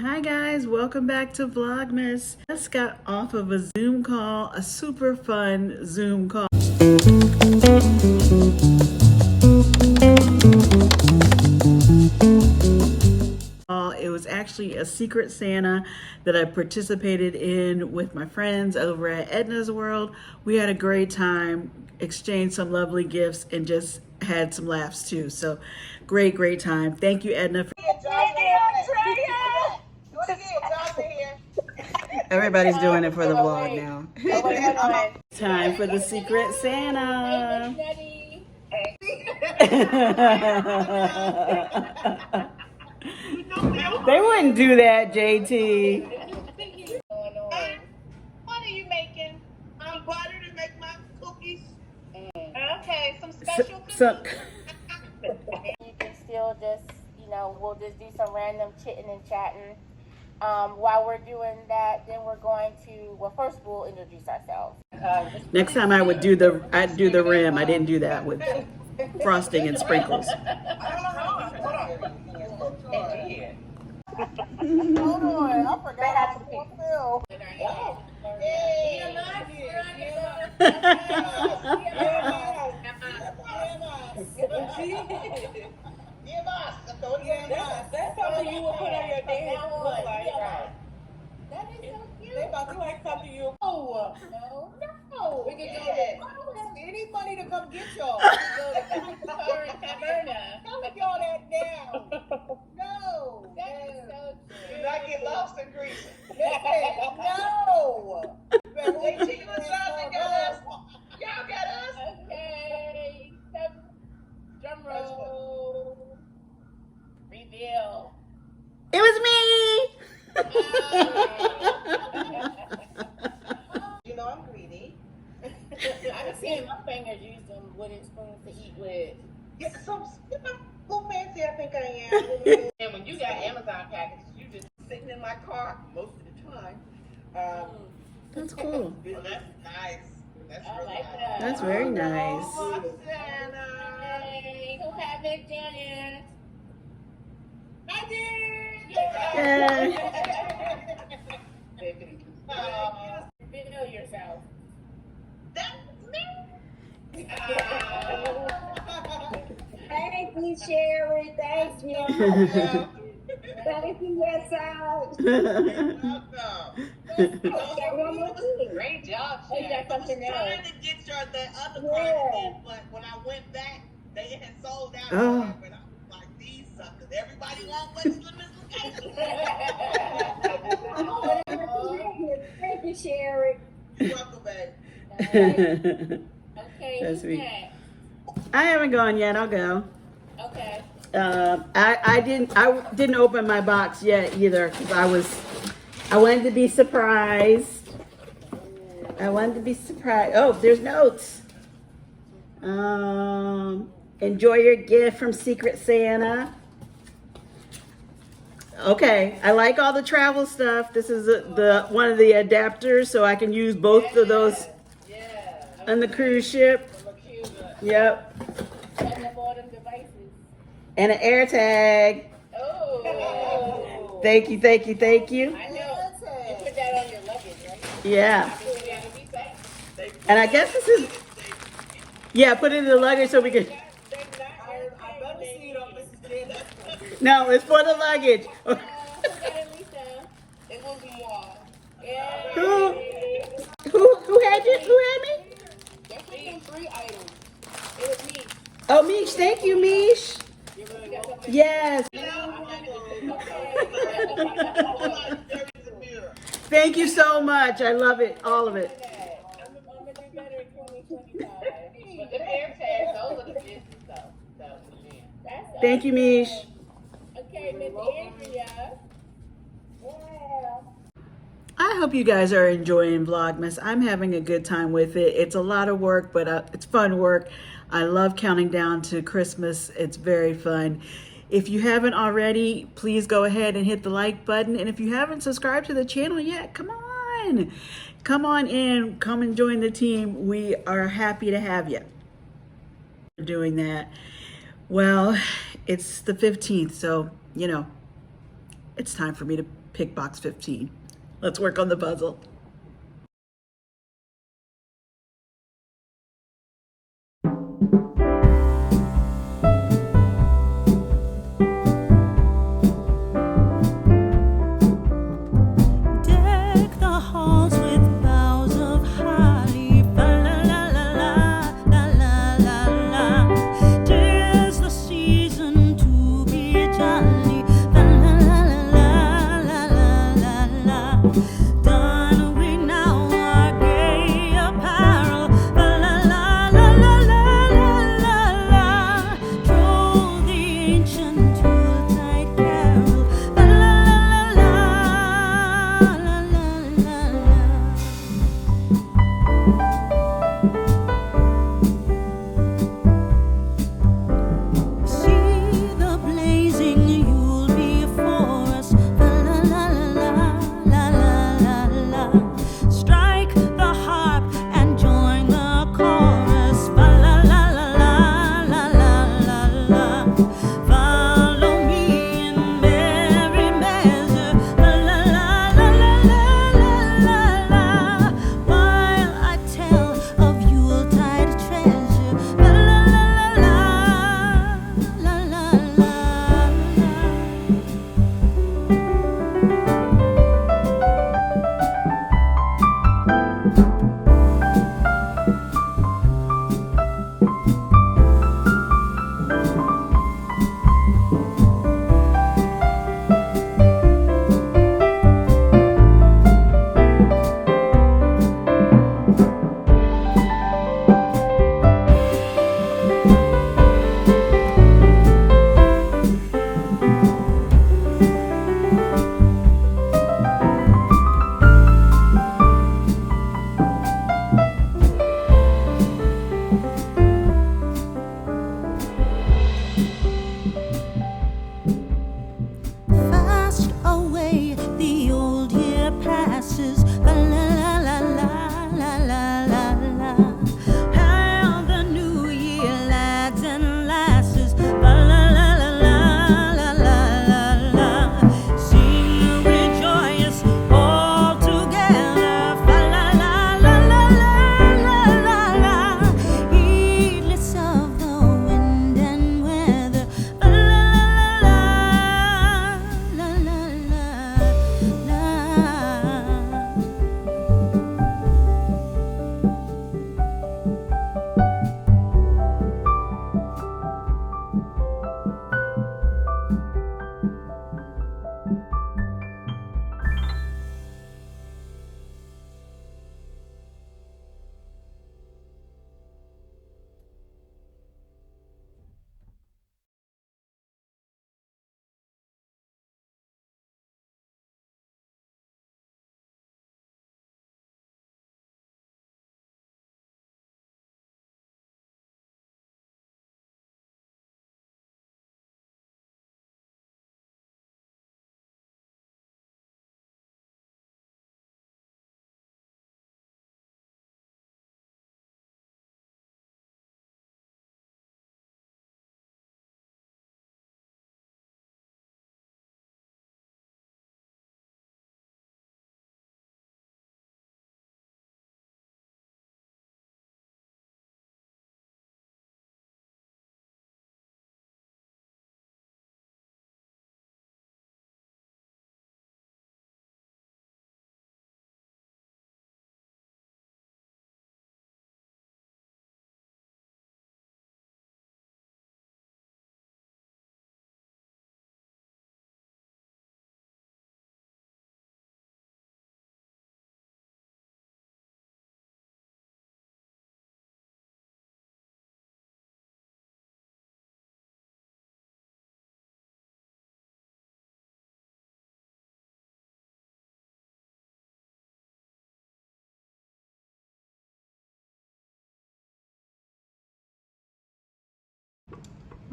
Hi guys, welcome back to Vlogmas. Just got off of a Zoom call, a super fun Zoom call. It was actually a Secret Santa that I participated in with my friends over at Edna's World. We had a great time, exchanged some lovely gifts, and just had some laughs too. So great time. Thank you, Edna. Everybody's doing it for the vlog now. Time for the Secret Santa. They wouldn't do that, JT. What are you making? Butter to make my cookies. Okay, some special cookies. You can still just, we'll just do some random chitting and chatting. While we're doing that, then we're going to, well, first we'll introduce ourselves. Next time I'd do the rim. I didn't do that with frosting and sprinkles. Hold on, I forgot how to fulfill. That's something you would put on your dance look like. That is so cute. They about to like something you. No. We can go to any money to come get y'all. Go to Taverna. Tell y'all that now. No. That is so true. Did I get lost in Greece? No. They teach us how to get us. Y'all got us. Okay. Drum roll. Reveal. It was me. You know I'm greedy. I've seen my fingers use them wooden spoons to eat with. Yeah, so who fancy I think I am. And when you got Amazon packages, you just sitting in my car most of the time. That's cool. Well, that's nice. That's I really like nice. that. That's very nice. Oh, Santa. Hey, who have it, Janet? I did. Reveal yourself. That's me. Thank you, Sherry. Thank you. Thank you, yes, one more thing. Great job, Oh, you Sherry. got something else. I was trying to get your the other part in, but when I went back, they had sold out. Oh. And I was like, these suckers. Everybody want what's the Thank you, Sherry. You're welcome, babe. Okay, That's who's sweet. next? I haven't gone yet. I'll go. Okay. I didn't open my box yet either because I wanted to be surprised. Oh, there's notes. Enjoy your gift from Secret Santa. Okay, I like all the travel stuff. This is the one of the adapters, so I can use both of those on the cruise ship. Yep. And an air tag. Oh. Thank you. I know. You put that on your luggage, right? Yeah. And I guess this is, yeah, put it in the luggage so we can. I better see it on Mrs. Jenner. No, it's for the luggage. Alisa. It will be y'all. Who had you? Who had me? There should be 3 items. It was me. Oh, Mish. Thank you, Mish. Yes. Thank you so much. I love it. All of it. I'm gonna do better in 2025. But the air tags, those are the business stuff. So, yeah. Thank you, Mish. Okay, Miss Andrea. I hope you guys are enjoying Vlogmas. I'm having a good time with it. It's a lot of work, but it's fun work. I love counting down to Christmas. It's very fun. If you haven't already, please go ahead and hit the like button. And if you haven't subscribed to the channel yet, come on. Come on in. Come and join the team. We are happy to have you. Doing that. Well, it's the 15th, so, it's time for me to pick box 15. Let's work on the puzzle.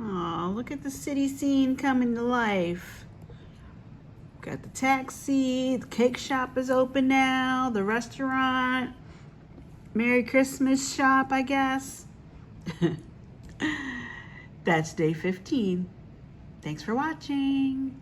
Oh, look at the city scene coming to life. Got the taxi, the cake shop is open now, the restaurant, Merry Christmas shop, I guess. That's day 15. Thanks for watching.